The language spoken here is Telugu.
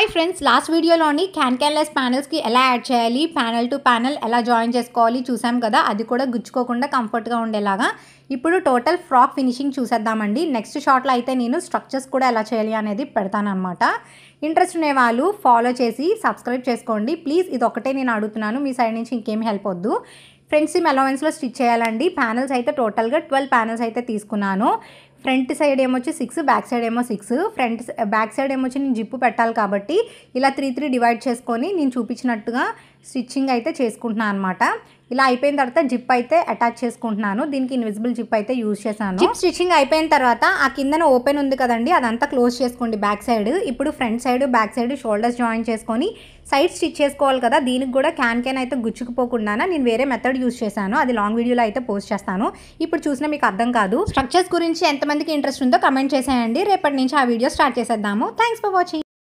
హాయ్ ఫ్రెండ్స్, లాస్ట్ వీడియోలోని క్యాన్లెస్ ప్యానెల్స్కి ఎలా యాడ్ చేయాలి, ప్యానెల్ టు ప్యానెల్ ఎలా జాయిన్ చేసుకోవాలి చూసాం కదా. అది కూడా గుచ్చుకోకుండా కంఫర్ట్గా ఉండేలాగా. ఇప్పుడు టోటల్ ఫ్రాక్ ఫినిషింగ్ చూసేద్దామండి. నెక్స్ట్ షార్ట్లో అయితే నేను స్ట్రక్చర్స్ కూడా ఎలా చేయాలి అనేది పెడతానమాట. ఇంట్రెస్ట్ ఉండే వాళ్ళు ఫాలో చేసి సబ్స్క్రైబ్ చేసుకోండి ప్లీజ్. ఇది ఒకటే నేను అడుగుతున్నాను, మీ సైడ్ నుంచి ఇంకేం హెల్ప్ వద్దు. ఫ్రంట్ సిమ్ అలవెన్స్లో స్టిచ్ చేయాలండి. ప్యానెల్స్ అయితే టోటల్గా 12 ప్యానెల్స్ అయితే తీసుకున్నాను. ఫ్రంట్ సైడ్ ఏమొచ్చి 6, బ్యాక్ సైడ్ ఏమో 6. బ్యాక్ సైడ్ ఏమొచ్చి నేను జిప్పు పెట్టాలి కాబట్టి ఇలా 3 డివైడ్ చేసుకొని నేను చూపించినట్టుగా స్టిచ్చింగ్ అయితే చేసుకుంటున్నాను అనమాట. ఇలా అయిపోయిన తర్వాత జిప్ అయితే అటాచ్ చేసుకుంటున్నాను. దీనికి ఇన్విజిబుల్ జిప్ అయితే యూజ్ చేశాను. జిప్ స్టిచ్చింగ్ అయిపోయిన తర్వాత ఆ కిందన ఓపెన్ ఉంది కదండి, అదంతా క్లోజ్ చేసుకోండి బ్యాక్ సైడ్. ఇప్పుడు front side back side shoulders join చేసుకొని సైడ్ స్టిచ్ చేసుకోవాలి కదా. దీనికి కూడా క్యాన్ అయితే గుచ్చుకుపోకుండా నేను వేరే మెథడ్ యూజ్ చేశాను. అది లాంగ్ వీడియోలో అయితే పోస్ట్ చేస్తాను. ఇప్పుడు చూసినా మీకు అర్థం కాదు. స్ట్రక్చర్స్ గురించి ఎంతమందికి ఇంట్రెస్ట్ ఉందో కమెంట్ చేసేయండి. రేపటి నుంచి ఆ వీడియో స్టార్ట్ చేసేద్దాము. Thanks for watching.